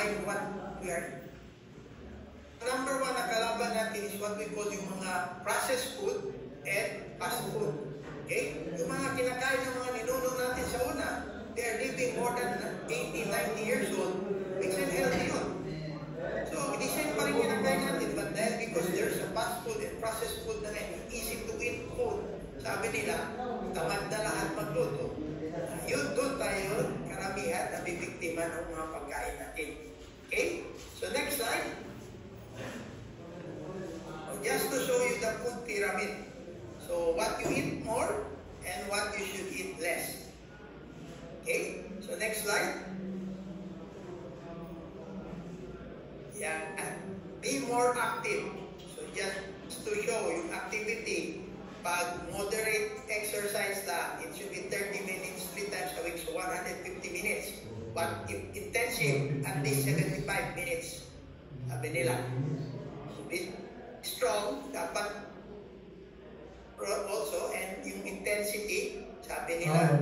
behind what we are. Number one na kalaban natin is what we call yung mga processed food and fast food. Okay? Yung mga kinakain ng mga ninuno natin sa una, they are living more than 80, 90 years old, which is healthy yun. So, the same pa rin kinakain natin, but then because there's a fast food and processed food na ngayon, easy to eat food, sabi nila, tamad na lahat magluto. Yun doon tayo, karamihan, nabibiktima ng mga pagkain natin. Okay? So, next slide. Just to show you the food pyramid. So, what you eat more and what you should eat less. Okay? So, next slide. Yeah. Be more active. So, just to show yung activity, pag moderate exercise na, it should be 30 minutes, 3 times a week, so 150 minutes. But if intensive, at least 75 minutes. Sabi nila. So, be strong, dapat also, and yung intensity, sabi nila,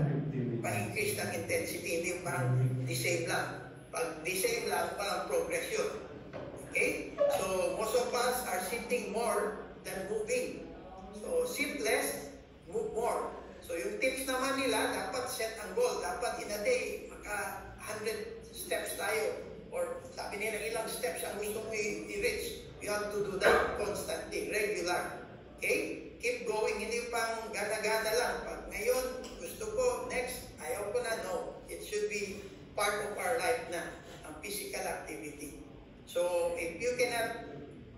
pa-increase ng intensity, hindi parang disable lang. Pag disable lang, parang progression. Okay? So, most of us are sitting more than moving. So, sit less, move more. So, yung tips naman nila, dapat set ang goal. Dapat in a day, maka 100 steps tayo. Or sabi nila, ilang steps ang gusto mo i-reach. You have to do that constantly, regular. Okay? Keep going, hindi pang gana-gana lang. Pag ngayon, gusto ko, next, ayaw ko na, no. It should be part of our life na, ang physical activity. So, if you cannot,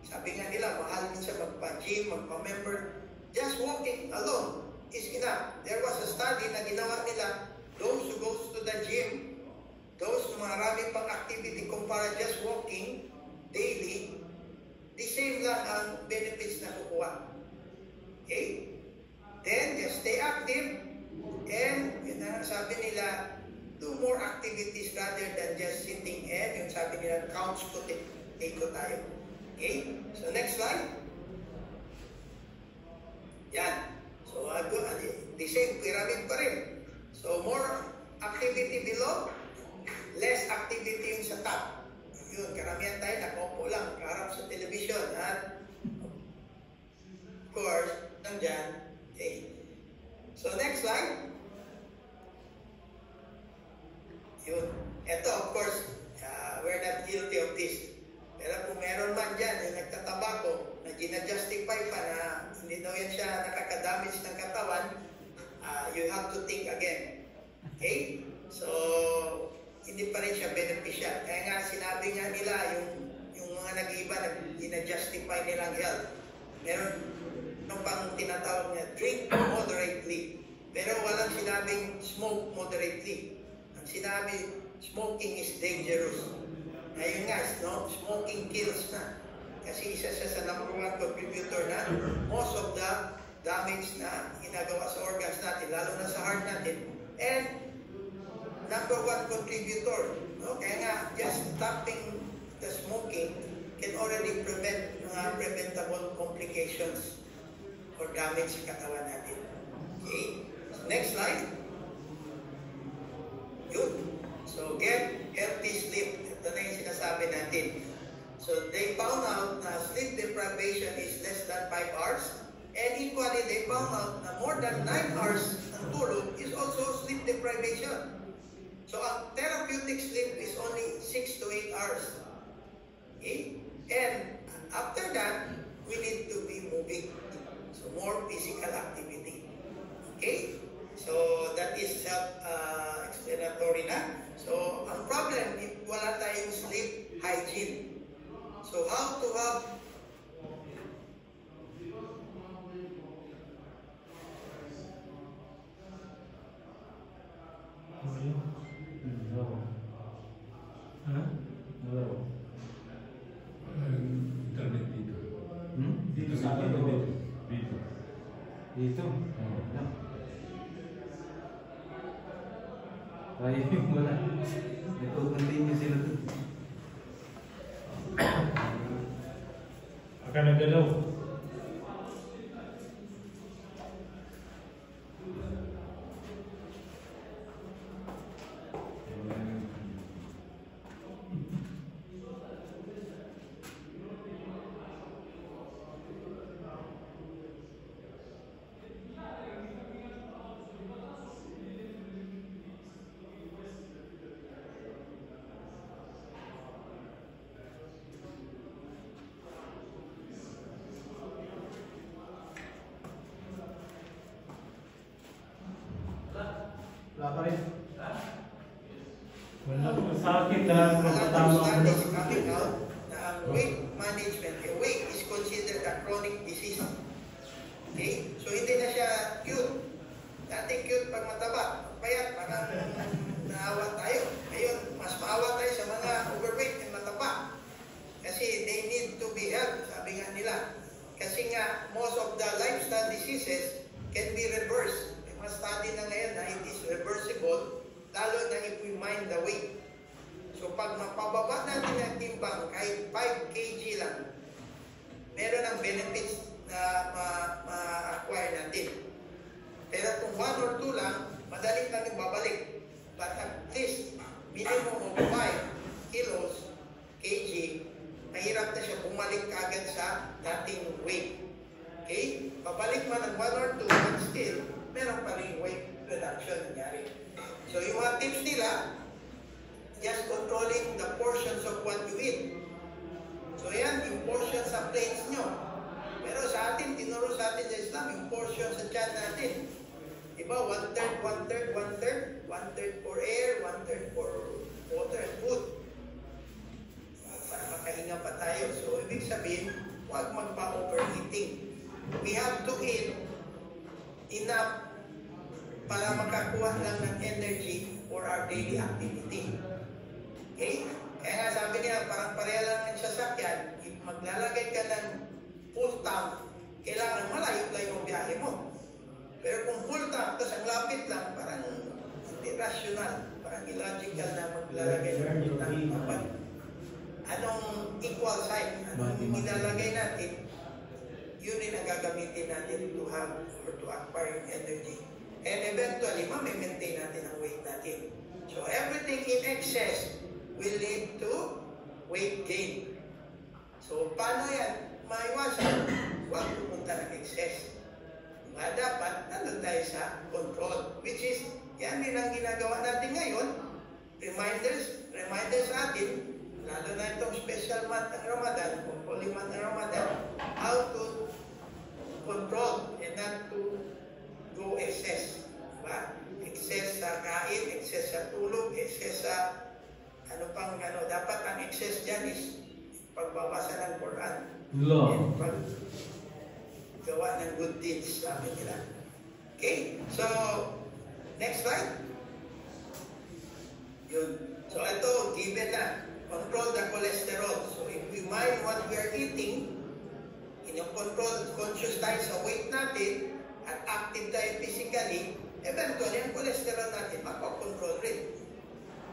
sabi nga nila, mahal din sa magpa-gym, magpa-member, just walking alone is enough. There was a study na ginawa nila, those who goes to the gym, those marami pang activity kumpara just walking daily, the same lang ang benefits na kukuha. Okay? Then, just stay active and, yun na sabi nila, do more activities rather than just sitting and, yung sabi nila, couch potato tayo. Okay? So, next slide. Yan. So, the same pyramid pa rin. So, more activity below, less activity yung sa top. Yun, karamihan tayo, nakaupo lang, kaharap sa television, at of course, nandyan, okay. So, next slide. Yun. Ito, of course, we're not guilty of this. Pero kung meron man dyan, yung nagtatabako, na ginajustify pa na hindi daw yan siya nakakadamage ng katawan, you have to think again. Okay? So, hindi pa rin siya beneficial. Kaya nga, sinabi nga nila, yung mga nag-iiba, ginajustify nilang health. Meron pang tinatawag niya, drink moderately. Pero walang sinabing smoke moderately. Ang sinabi, smoking is dangerous. Ayun nga, no? Smoking kills na. Kasi isa siya sa number one contributor na most of the damage na ginagawa sa organs natin, lalo na sa heart natin. And number one contributor. No? Kaya nga, just stopping the smoking can already prevent mga preventable complications or damage sa katawan natin. Okay? So, next slide. Yun. So, get healthy sleep. Ito na yung sinasabi natin. So, they found out na sleep deprivation is less than 5 hours. And equally, they found out na more than 9 hours ng tulog is also sleep deprivation. So, ang therapeutic sleep is only 6 to 8 hours. Okay? And after that, we need to be moving. So, more physical activity. Okay? So, that is self-explanatory na. So, ang problem, if wala tayong sleep hygiene. So, how to have internet dito. Dito sa akin o dito? Dito. Dito? Oo. Try mo na. Ito, continue sila doon. Akan nagalaw. sa akin na A lot of magpatama ko. studies coming out na ang weight management, weight is considered a chronic disease. Okay? So hindi na siya cute. Dati cute pag mataba. Payat, parang naawa tayo. Ngayon, mas maawa tayo sa mga overweight and mataba. Kasi they need to be helped, sabi nga nila. Kasi nga, most of the lifestyle diseases can be reversed. May mga study na ngayon na it is reversible, lalo na if we mind the weight. So pag mapababa natin ang timbang kahit 5 kg lang, meron ang benefits na ma-acquire natin. Pero kung 1 or 2 lang, madali natin babalik. But at least, minimum of 5 kg, mahirap na siya bumalik agad sa dating weight. Okay? Babalik man ng 1 or 2, but still, meron pa rin weight reduction nangyari. So yung mga tips nila, just controlling the portions of what you eat. So yan, yung portion sa plates nyo. Pero sa atin, tinuro sa atin sa Islam, yung portion sa tiyan natin. Diba? 1/3, 1/3, 1/3. 1/3 for air, 1/3 for water and food. Para makahinga pa tayo. So, ibig sabihin, huwag magpa-overeating. We have to eat enough para makakuha lang ng energy for our daily activity. Okay? Kaya nga sabi niya, parang pareha lang ng sasakyan. If maglalagay ka ng full tank, kailangan malayo-layo ang biyahe mo. Pero kung full tank, tapos ang lapit lang, parang irrational, parang illogical na maglalagay ng full tank. Anong equal sign? Anong ilalagay natin? Yun din ang gagamitin natin to have or to acquire energy. And eventually, ma-maintain natin ang weight natin. So everything in excess will lead to weight gain. So paano yan? Maiwasan, huwag pupunta ng excess. Diba? Dapat nandun tayo sa control, which is, yan din ang ginagawa natin ngayon. Reminders sa atin, lalo na itong special month ng Ramadan, o holy month ng Ramadan, how to control and not to go excess. Diba? Excess sa kain, excess sa tulog, excess sa dapat ang excess dyan is pagbabasa ng Quran. And paggawa ng good deeds, sabi nila. Okay? So, next slide. Yun. So, ito, given na. Control the cholesterol. So, if we mind what we are eating, control, conscious tayo sa weight natin, at active tayo physically, eventually, ang cholesterol natin, mapakontrol rin.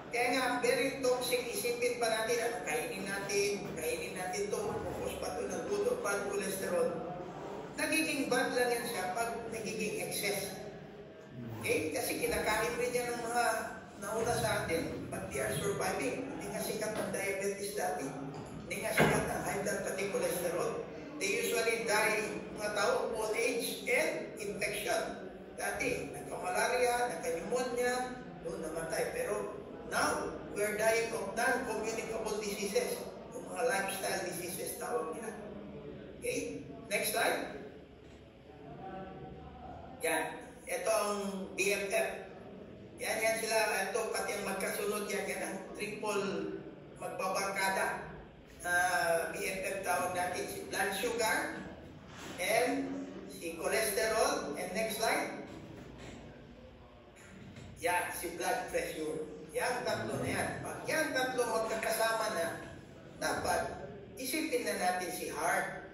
Kaya nga, very toxic, isipin pa natin, kainin natin ito, focus pa ito ng good or bad cholesterol. Nagiging bad lang yan siya pag nagiging excess. Okay? Kasi kinakain rin yan ng mga nauna sa atin, but they are surviving. Hindi nga sikat ng diabetes dati. Hindi nga sikat ng high blood pati cholesterol. They usually die, mga tao, old age and infection. Dati, nagka-malaria, nagka-pneumonia, doon namatay. Pero now, we are dying of non-communicable diseases. Yung mga lifestyle diseases tawag nila. Okay? Next slide. Yan. Ito ang BFF. Yan sila. Ito, pati ang magkasunod yan. Yan ang triple magbabarkada. BFF tawag natin. Si blood sugar and si cholesterol. And next slide. Yan, si blood pressure. Yan, tatlo na yan. Pag yan tatlo magkakasama na, dapat isipin na natin si heart.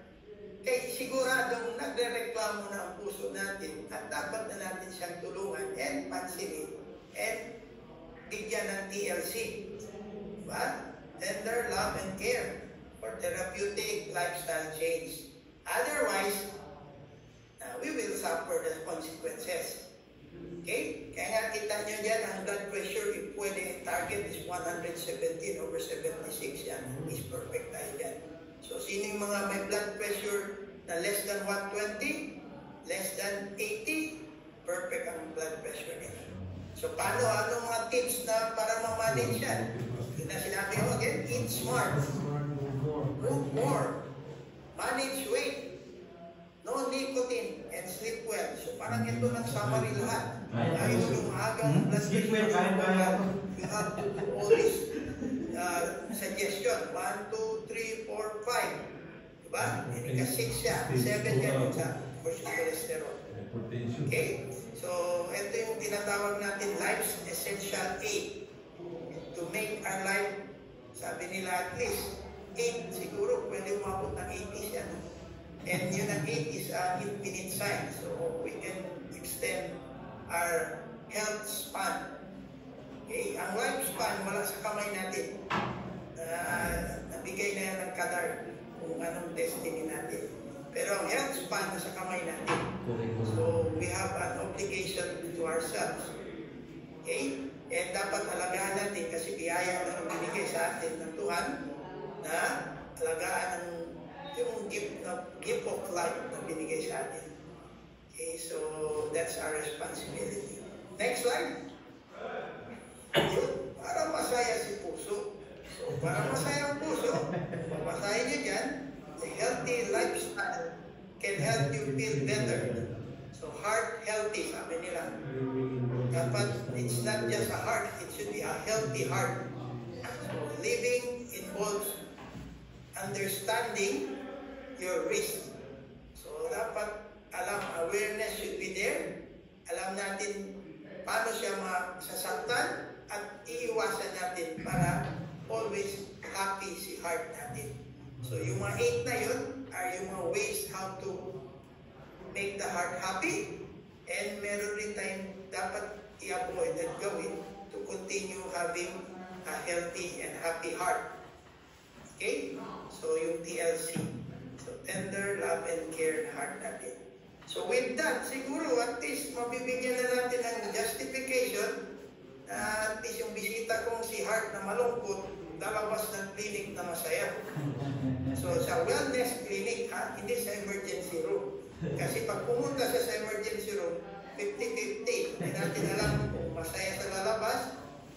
Kaya siguradong nagre-reklamo na ang puso natin at dapat na natin siyang tulungan and pansinin and bigyan ng TLC. Diba? Tender love and care for therapeutic lifestyle change. Otherwise, we will suffer the consequences. Okay? Kaya nga kita nyo dyan, ang blood pressure, if pwede, target is 117/76 yan. Is perfect tayo dyan. So, sino yung mga may blood pressure na less than 120, less than 80, perfect ang blood pressure nila. So, paano? Anong mga tips na para ma-manage yan? Yun na sinabi ko again, eat smart. Move more. Manage weight. No nicotine and sleep well. So, parang ito ng summary lahat. Ayaw yung maagang blood pressure. You have to do all this Diba? Ika-6 siya. 7 yan sa cholesterol. Hypertension. Okay? So, ito yung tinatawag natin life's essential 8. To make our life, sabi nila at least 8, siguro pwede umabot ng 80s yan. And yun ang 8 is infinite science. So, we can extend our health span. Okay? Ang lifespan wala sa kamay natin. Nabigay na yan ng kadar kung anong destiny natin. Pero ang health span nasa kamay natin. So, we have an obligation to ourselves. Okay? And dapat alagaan natin kasi biyaya na binigay sa atin ng Tuhan na alagaan ng yung gift of life na binigay sa atin. Okay? So, that's our responsibility. Next slide. Para masaya si puso. So, para masaya ang puso, masaya niyo dyan, a healthy lifestyle can help you feel better. So, heart healthy, sabi nila. Dapat, it's not just a heart, it should be a healthy heart. So, living involves understanding your risk. So, dapat, awareness should be there. Alam natin paano siya masasaktan at iiwasan natin para always happy si heart natin. So, yung mga 8 na yun are yung mga ways how to make the heart happy, and meron rin tayong dapat i-avoid at gawin to continue having a healthy and happy heart. Okay? So, yung TLC. So, tender, love, and care heart natin. So, with that, siguro at least mabibigyan na natin ng justification na at least yung bisita kong si Heart na malungkot, lalabas ng clinic na masaya. So, sa wellness clinic, hindi sa emergency room. Kasi pag pumunta sa emergency room, 50-50. Hindi natin alam kung masaya sa lalabas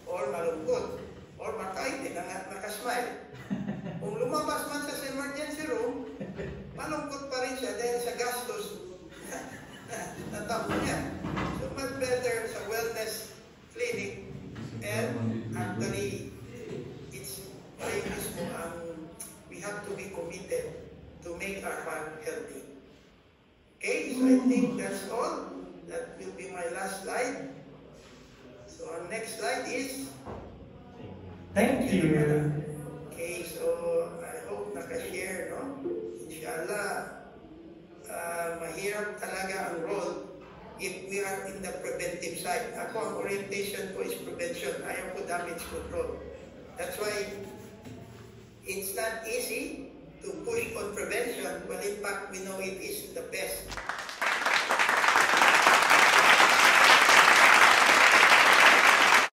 or malungkot or makaiti na nakasmile. Kung lumabas man sa emergency room, malungkot pa rin siya dahil sa gastos natapos niya. So, much better sa wellness clinic, and actually, it's very useful. We have to be committed to make our heart healthy. Okay, so I think that's all. That will be my last slide. So our next slide is... Thank you. Okay, so I hope nakashare, no? Inshallah, mahirap talaga ang role if we are in the preventive side. Ako, ang orientation ko is prevention. Ayaw ko damage control. That's why it's not easy to push on prevention, but in fact, we know it is the best.